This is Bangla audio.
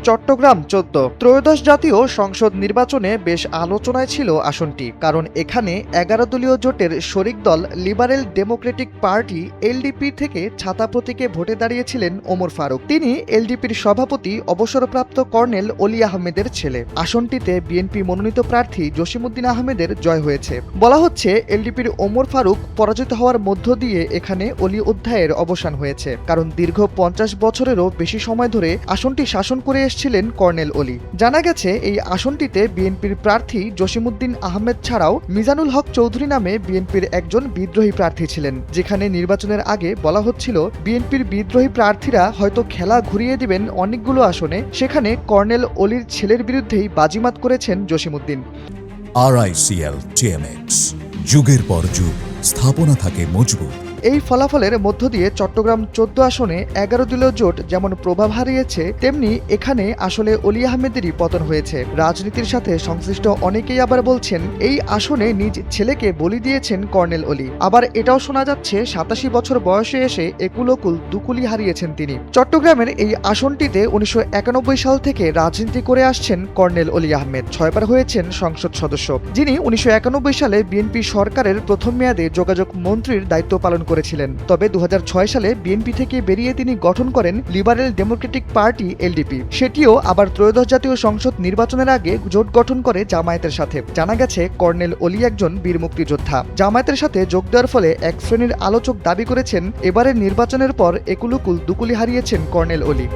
চট্টগ্রাম ১৪ ত্রয়োদশ জাতীয় সংসদ নির্বাচনে বেশ আলোচনায় ছিল আসনটি, কারণ এখানে ১১ দলীয় জোটের শরিক দল লিবারেল ডেমোক্রেটিক পার্টি এলডিপি থেকে ছাতা প্রতীকে ভোটে দাঁড়িয়েছিলেন ওমর ফারুক। তিনি এলডিপির সভাপতি অবসরপ্রাপ্ত কর্নেল অলি আহমেদের ছেলে। আসনটিতে বিএনপি মনোনীত প্রার্থী জসিমউদ্দিন আহমেদের জয় হয়েছে। বলা হচ্ছে এলডিপির ওমর ফারুক পরাজিত হওয়ার মধ্য দিয়ে এখানে অলি অধ্যায়ের অবসান হয়েছে, কারণ দীর্ঘ ৫০ বছরেরও বেশি সময় ধরে আসনটি শাসন করে এসেছিলেন কর্নেল অলি। জানা গেছে এই আসনটিতে বিএনপির প্রার্থী জসিমউদ্দিন আহমেদ ছাড়াও মিজানুল হক চৌধুরী নামে বিএনপির একজন বিদ্রোহী প্রার্থী ছিলেন, যেখানে নির্বাচনের আগে বলা হচ্ছিল বিএনপির বিদ্রোহী প্রার্থীরা হয়তো খেলা ঘুরিয়ে দিবেন অনেকগুলো আসনে। সেখানে কর্নেল অলির ছেলের বিরুদ্ধেই বাজিমাত করেছেন জসিমউদ্দিন। RICL TMX, যুগের পর যুগ স্থাপনা থাকে মজবুত। এই ফলাফলের মধ্য দিয়ে চট্টগ্রাম ১৪ আসনে ১১ দলীয় জোট যেমন প্রভাব হারিয়েছে, তেমনি এখানে আসলে অলি আহমেদেরই পতন হয়েছে। রাজনীতির সাথে সংশ্লিষ্ট অনেকেই আবার বলছেন এই আসনে নিজ ছেলেকে বলি দিয়েছেন কর্নেল অলি। আবার এটাও শোনা যাচ্ছে ৮৭ বছর বয়সে এসে একুলকুল দুকুলি হারিয়েছেন তিনি। চট্টগ্রামের এই আসনটিতে ১৯৯১ সাল থেকে রাজনীতি করে আসছেন কর্নেল অলি আহমেদ। ৬ বার হয়েছেন সংসদ সদস্য, যিনি ১৯৯১ সালে বিএনপি সরকারের প্রথম মেয়াদে যোগাযোগ মন্ত্রীর দায়িত্ব পালন করেছিলেন। তবে ২০০৬ সালে বিএনপি থেকে বেরিয়ে তিনি গঠন করেন লিবারেল ডেমোক্রেটিক পার্টি এলডিপি। সেটিও আবার ত্রয়োদশ জাতীয় সংসদ নির্বাচনের আগে জোট গঠন করে জামায়াতের সাথে। জানা গেছে কর্নেল অলি একজন বীর মুক্তিযোদ্ধা। জামায়াতের সাথে যোগ দেওয়ার ফলে এক শ্রেণীর আলোচক দাবি করেছেন এবারের নির্বাচনের পর একুলকুল দুকুলি হারিয়েছেন কর্নেল অলি।